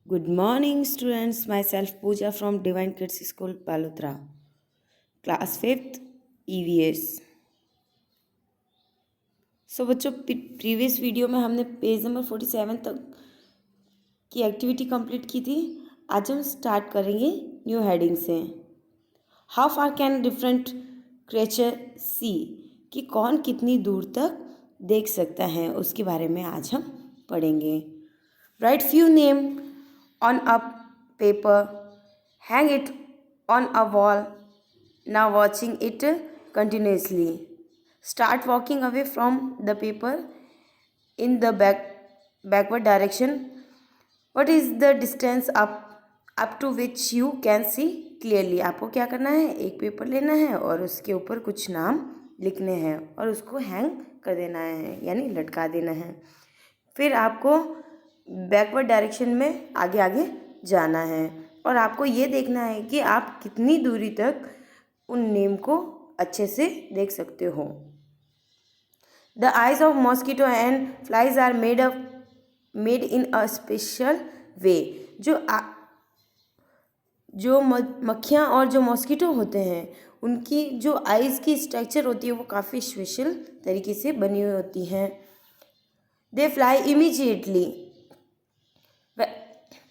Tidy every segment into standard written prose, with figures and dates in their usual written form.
Good morning, students. Myself Pooja from Divine Kids School, Palotra, class 5th EVS. सो बच्चों, previous video में हमने page number 47 तक की activity complete की थी। आज हम स्टार्ट करेंगे न्यू हेडिंग से। How far can different creature see, कि कौन कितनी दूर तक देख सकता है, उसके बारे में आज हम पढ़ेंगे। Right few name on a paper, hang it on a wall, now watching it continuously. Start walking away from the paper in the backward direction. What is the distance up to which you can see clearly? आपको क्या करना है, एक paper लेना है और उसके ऊपर कुछ नाम लिखने हैं और उसको हैंग कर देना है, यानी लटका देना है। फिर आपको बैकवर्ड डायरेक्शन में आगे आगे जाना है और आपको ये देखना है कि आप कितनी दूरी तक उन नेम को अच्छे से देख सकते हो। The eyes of mosquito and flies are made in a special way. जो मक्खियाँ और जो मॉस्किटो होते हैं, उनकी जो आइज़ की स्ट्रक्चर होती है वो काफ़ी स्पेशल तरीके से बनी हुई होती हैं। They fly immediately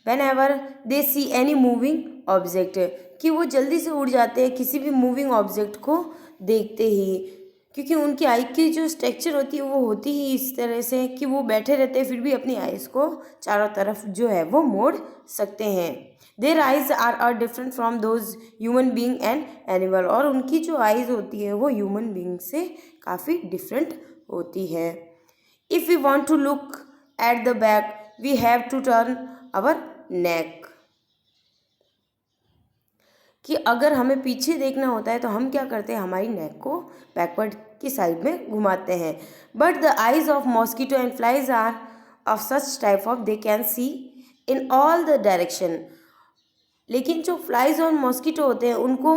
whenever they see any moving object, कि वो जल्दी से उड़ जाते हैं किसी भी मूविंग ऑब्जेक्ट को देखते ही, क्योंकि उनकी आई की जो स्ट्रक्चर होती है वो होती ही इस तरह से कि वो बैठे रहते हैं फिर भी अपनी आइज़ को चारों तरफ जो है वो मोड़ सकते हैं। Their eyes are different from those human being and animal, और उनकी जो आइज़ होती है वो ह्यूमन बींग से काफ़ी डिफरेंट होती है। If we want to look at the back we have to turn our neck, कि अगर हमें पीछे देखना होता है तो हम क्या करते हैं, हमारी नेक को बैकवर्ड की साइड में घुमाते हैं। But the eyes of mosquito and flies are of such type of they can see in all the direction. लेकिन जो फ्लाइज और मॉस्किटो होते हैं उनको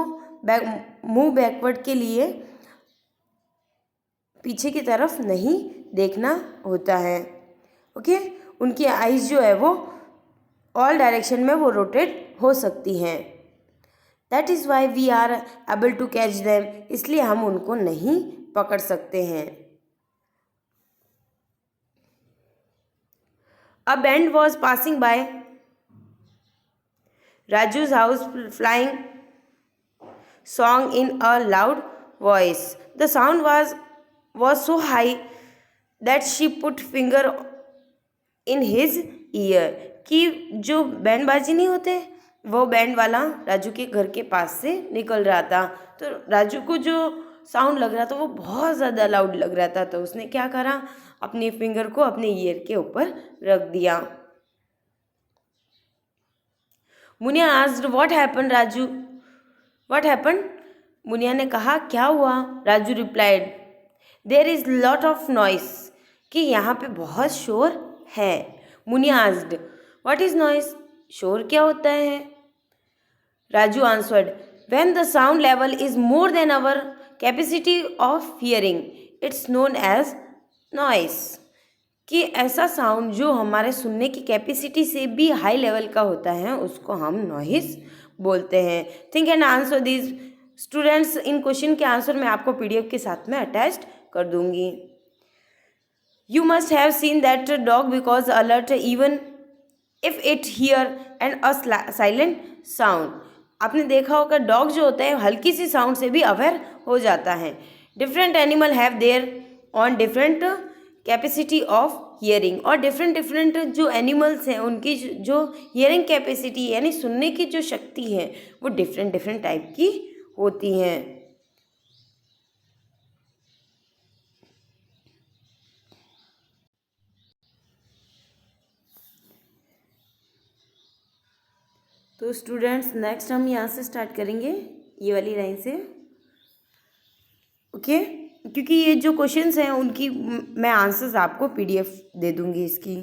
मूव बैकवर्ड के लिए पीछे की तरफ नहीं देखना होता है। ओके, उनकी आइज जो है वो ऑल डायरेक्शन में वो रोटेट हो सकती हैं। That is why we are able to catch them, इसलिए हम उनको नहीं पकड़ सकते हैं। A band was passing by Raju's house flying song in a loud voice. The sound was so high that she put finger in his ear, कि जो band बाजी नहीं होते, वो बैंड वाला राजू के घर के पास से निकल रहा था, तो राजू को जो साउंड लग रहा था वो बहुत ज़्यादा लाउड लग रहा था, तो उसने क्या करा, अपनी फिंगर को अपने ईयर के ऊपर रख दिया। Muniya asked what happen Raju, what happen, Muniya ने कहा क्या हुआ। Raju replied there is lot of noise, कि यहाँ पे बहुत शोर है। Muniya asked what is noise, शोर क्या होता है। Raju answered when the sound level is more than our capacity of hearing it's known as noise, कि ऐसा साउंड जो हमारे सुनने की कैपेसिटी से भी हाई लेवल का होता है उसको हम नॉइस बोलते हैं। Think and answer this. Students, in question के आंसर मैं आपको पीडीएफ के साथ में अटैच्ड कर दूंगी। You must have seen that dog because alert even if it here and a silent sound. आपने देखा होगा डॉग जो होता है हल्की सी साउंड से भी अवेयर हो जाता है। Different animal have their on different capacity of hearing, और डिफरेंट जो एनिमल्स हैं उनकी जो हियरिंग कैपेसिटी यानी सुनने की जो शक्ति है वो डिफरेंट टाइप की होती हैं। तो स्टूडेंट्स, नेक्स्ट हम यहाँ से स्टार्ट करेंगे, ये वाली लाइन से। ओके, क्योंकि ये जो क्वेश्चंस हैं उनकी मैं आंसर्स आपको पीडीएफ दे दूँगी इसकी।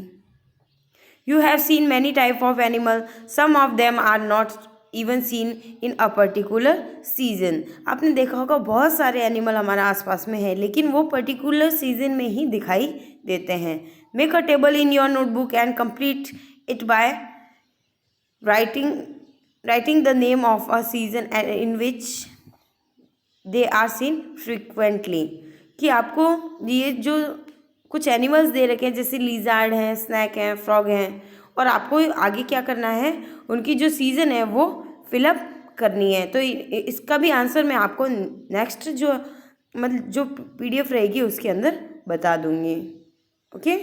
You have seen many type of animal, some of them are not even seen in a particular season. आपने देखा होगा बहुत सारे एनिमल हमारे आसपास में है लेकिन वो पर्टिकुलर सीजन में ही दिखाई देते हैं। Make a table in your notebook and complete it by writing the name of a season in which they are seen frequently, कि आपको ये जो कुछ एनिमल्स दे रखे हैं जैसे लिजार्ड हैं, स्नैक हैं, फ्रॉग हैं, और आपको आगे क्या करना है, उनकी जो सीज़न है वो फिलअप करनी है। तो इसका भी आंसर मैं आपको नेक्स्ट जो मतलब जो PDF रहेगी उसके अंदर बता दूंगी। Okay,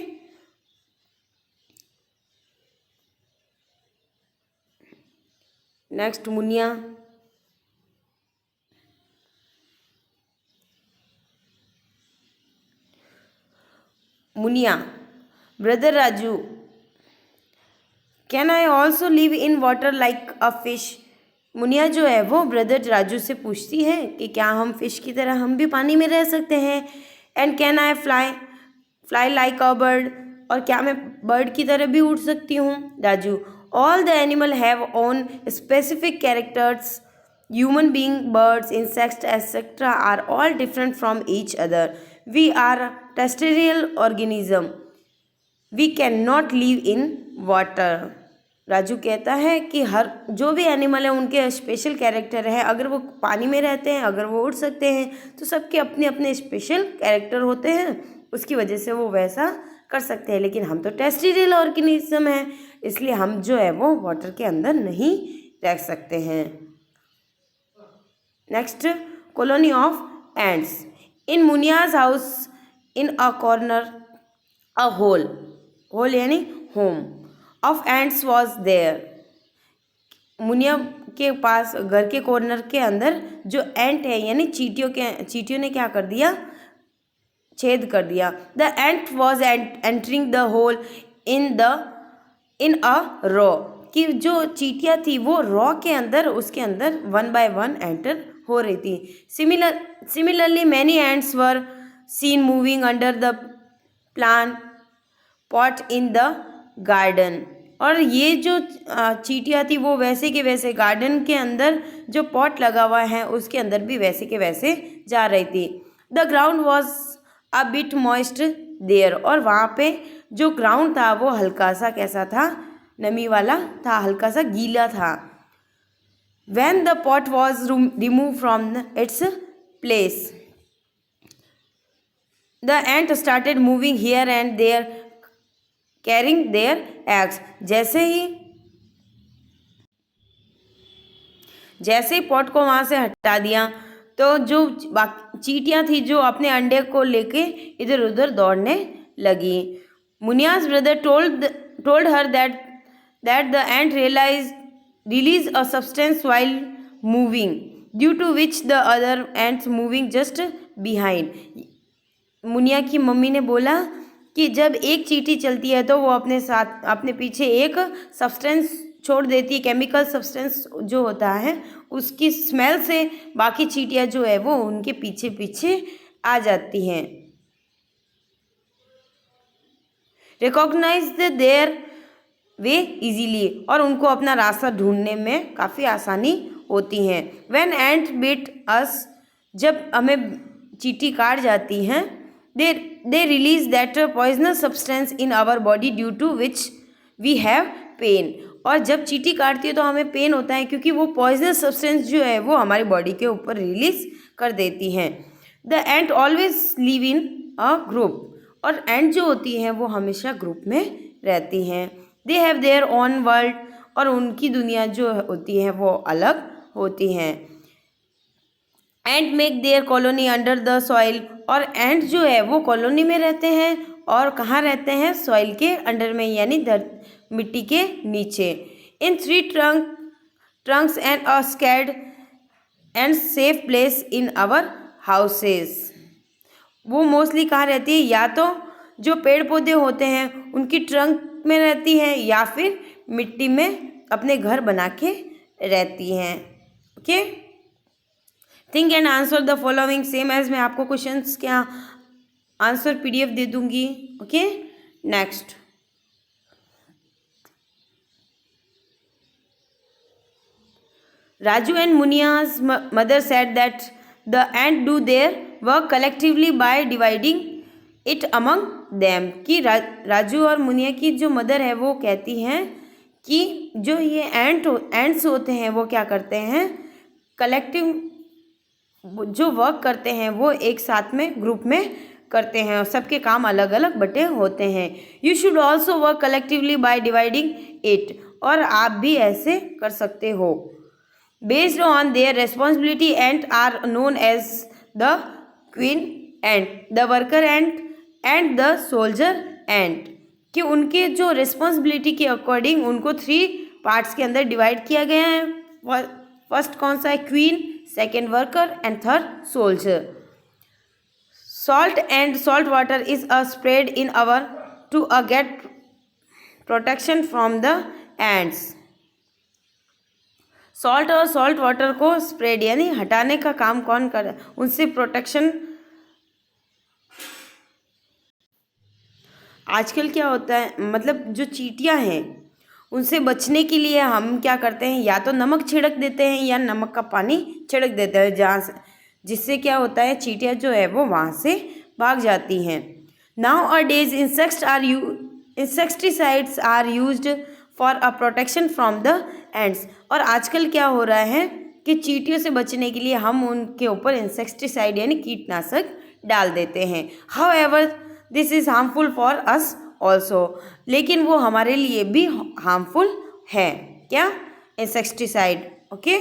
next Muniya. Muniya, brother Raju, can I also live in water like a fish. Muniya जो है वो ब्रदर राजू से पूछती है कि क्या हम फिश की तरह हम भी पानी में रह सकते हैं। And can I fly like a bird, और क्या मैं बर्ड की तरह भी उड़ सकती हूँ। Raju, all the animal have own specific characters, human being, birds, insects etcetera are all different from each other, we are terrestrial organism, we can not live in water. Raju कहता है कि हर जो भी एनिमल है उनके स्पेशल कैरेक्टर है, अगर वो पानी में रहते हैं, अगर वो उड़ सकते हैं, तो सबके अपने अपने स्पेशल कैरेक्टर होते हैं, उसकी वजह से वो वैसा कर सकते हैं। लेकिन हम तो टेरेस्ट्रियल ऑर्गेनिज्म हैं, इसलिए हम जो है वो वाटर के अंदर नहीं रह सकते हैं। Next, colony of ants. In Munia's house in a corner a hole यानी home of ants was there. Munia के पास घर के कॉर्नर के अंदर जो एंट है यानी चींटियों ने क्या कर दिया, छेद कर दिया। The ant was entering the hole in a row, कि जो चींटियाँ थी वो रॉ के अंदर उसके अंदर 1 by 1 एंटर हो रही थी। Similarly many ants were seen moving under the plant pot in the garden, और ये जो चींटियाँ थी वो वैसे के वैसे गार्डन के अंदर जो पॉट लगा हुआ है उसके अंदर भी वैसे के वैसे जा रही थी। The ground was a bit moist there, और वहाँ पे जो ग्राउंड था वो हल्का सा कैसा था, नमी वाला था, हल्का सा गीला था। When the pot was removed from its place, the ant started moving here and there, carrying their eggs. जैसे ही पॉट को वहाँ से हटा दिया तो जो चींटियाँ थी जो अपने अंडे को लेके इधर उधर दौड़ने लगी। मुनिया's brother told her that the ant released a substance while moving, due to which the other ants moving just behind. Muniya की मम्मी ने बोला कि जब एक चींटी चलती है तो वो अपने पीछे एक सब्सटेंस छोड़ देती है, केमिकल सब्सटेंस जो होता है उसकी स्मेल से बाकी चींटियाँ जो है वो उनके पीछे पीछे आ जाती हैं। रिकॉग्नाइज देयर वे इजीली, और उनको अपना रास्ता ढूंढने में काफ़ी आसानी होती हैं। व्हेन एंट बिट अस, जब हमें चींटी काट जाती हैं, they release that poisonous substance in our body due to which we have pain, और जब चींटी काटती है तो हमें पेन होता है क्योंकि वो पॉइजनस सब्सटेंस जो है वो हमारी बॉडी के ऊपर रिलीज कर देती हैं। The ant always live in a group, और एंट जो होती हैं वो हमेशा ग्रुप में रहती हैं। They have their own world, और उनकी दुनिया जो होती है वो अलग होती हैं। Ant make their colony under the soil, और एंट जो है वो कॉलोनी में रहते हैं, और कहाँ रहते हैं, सॉइल के अंडर में यानी मिट्टी के नीचे। In 3 trunks and a scad and safe place in our houses. वो मोस्टली कहाँ रहती है, या तो जो पेड़ पौधे होते हैं उनकी ट्रंक में रहती हैं या फिर मिट्टी में अपने घर बना के रहती हैं। Okay, think and answer the following same as, मैं आपको क्वेश्चंस क्या आंसर PDF दे दूंगी। Okay, next, Raju and Munia's mother said that the ant do their work collectively by dividing it among them, कि राजू और मुनिया की जो मदर है वो कहती हैं कि जो ये एंड्स होते हैं वो क्या करते हैं, कलेक्टिव जो वर्क करते हैं वो एक साथ में ग्रुप में करते हैं और सबके काम अलग अलग बटे होते हैं। You should also work collectively by dividing it, और आप भी ऐसे कर सकते हो। Based on their responsibility and are known as the queen ant, the worker and the soldier ant, कि उनके जो रिस्पॉन्सिबिलिटी के अकॉर्डिंग उनको 3 पार्ट्स के अंदर डिवाइड किया गया है। फर्स्ट कौन सा है, queen, second worker and third soldier. Salt and salt water is a spread in our to get protection from the ants. Salt और सॉल्ट वाटर को स्प्रेड यानी हटाने का काम कौन कर, उनसे प्रोटेक्शन। आजकल क्या होता है, मतलब जो चींटियां हैं उनसे बचने के लिए हम क्या करते हैं, या तो नमक छिड़क देते हैं या नमक का पानी छिड़क देते हैं, जहाँ से जिससे क्या होता है चींटियां जो है वो वहाँ से भाग जाती हैं। Nowadays insecticides are used for a protection from the ants. और आजकल क्या हो रहा है कि चींटियों से बचने के लिए हम उनके ऊपर इंसेक्टिसाइड यानी कीटनाशक डाल देते हैं। However this is harmful for us also, लेकिन वो हमारे लिए भी हार्मफुल है। क्या, इंसेक्टिसाइड। ओके,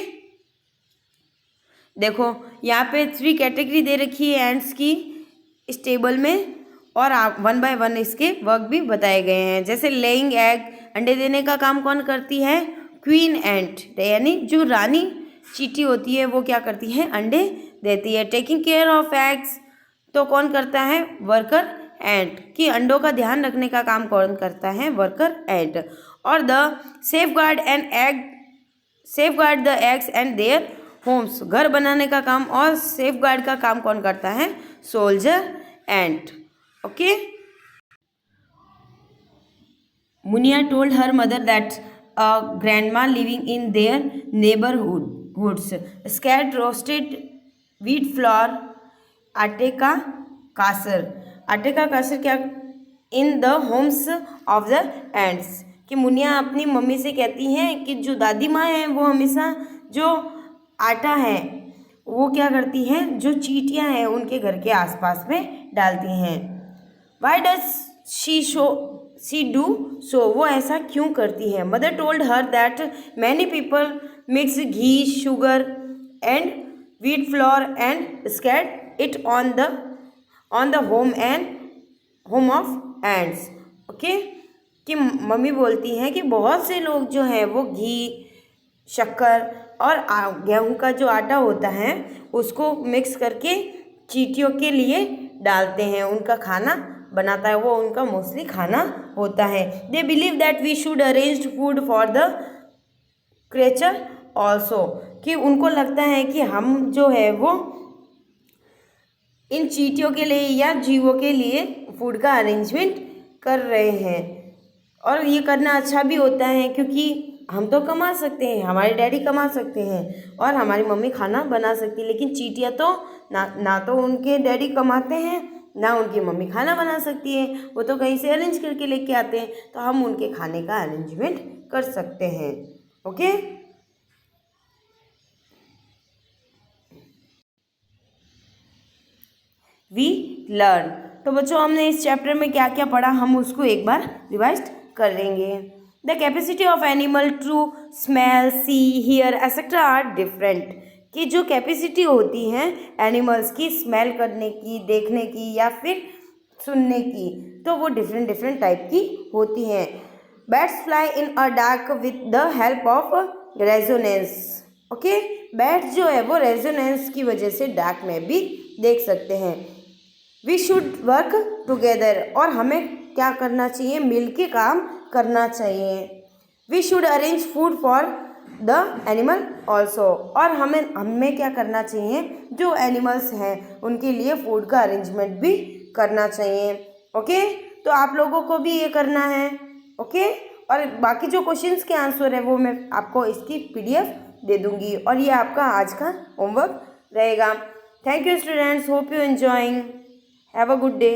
देखो यहाँ पे 3 कैटेगरी दे रखी है एंड्स की इस टेबल में, और आप 1 बाय 1 इसके वर्क भी बताए गए हैं। जैसे लेइंग एग, अंडे देने का काम कौन करती है, क्वीन एंट, यानी जो रानी चींटी होती है वो क्या करती है, अंडे देती है। टेकिंग केयर ऑफ एग्स तो कौन करता है, वर्कर एंट, कि अंडों का ध्यान रखने का काम कौन करता है, वर्कर एंट। और the safeguard the eggs and their homes, घर बनाने का काम और सेफगार्ड का काम कौन करता है, soldier ant. Okay, Muniya told her mother that a grandma living in their neighbourhoods स्कैड roasted wheat flour, आटे का कासर क्या, in the homes of the ends, कि मुनिया अपनी मम्मी से कहती हैं कि जो दादी माँ हैं वो हमेशा जो आटा है वो क्या करती हैं, जो चींटियाँ हैं उनके घर के आसपास में डालती हैं। Why does she do so, वो ऐसा क्यों करती है। Mother told her that many people mix ghee, sugar and wheat flour and स्कैड it on the home of ends. Okay, कि मम्मी बोलती हैं कि बहुत से लोग जो हैं वो घी, शक्कर और गेहूं का जो आटा होता है उसको मिक्स करके चींटियों के लिए डालते हैं, उनका खाना बनाता है, वो उनका मोस्टली खाना होता है। They believe that we should arrange food for the creature also, कि उनको लगता है कि हम जो है वो इन चींटियों के लिए या जीवों के लिए फूड का अरेंजमेंट कर रहे हैं। और ये करना अच्छा भी होता है क्योंकि हम तो कमा सकते हैं, हमारे डैडी कमा सकते हैं और हमारी मम्मी खाना बना सकती है, लेकिन चींटियाँ तो ना तो उनके डैडी कमाते हैं ना उनकी मम्मी खाना बना सकती है, वो तो कहीं से अरेंज करके लेके आते हैं, तो हम उनके खाने का अरेंजमेंट कर सकते हैं। Okay, we learn. तो बच्चों हमने इस चैप्टर में क्या क्या पढ़ा, हम उसको एक बार रिवाइज कर लेंगे। The capacity of animal to smell, see, hear etcetera are different, कि जो कैपेसिटी होती है एनिमल्स की स्मेल करने की, देखने की या फिर सुनने की, तो वो डिफरेंट टाइप की होती हैं। Bats fly in a dark with the help of resonance. Okay, bat जो है वो रेजोनेंस की वजह से डार्क में भी देख सकते हैं। वी शुड वर्क टुगेदर, और हमें क्या करना चाहिए, मिल के काम करना चाहिए। We should arrange food for the animal also, और हमें क्या करना चाहिए, जो एनिमल्स हैं उनके लिए फूड का अरेंजमेंट भी करना चाहिए। ओके, तो आप लोगों को भी ये करना है। ओके, और बाकी जो क्वेश्चंस के आंसर है वो मैं आपको इसकी PDF दे दूंगी, और ये आपका आज का होमवर्क रहेगा। Thank you students, hope you enjoying, have a good day.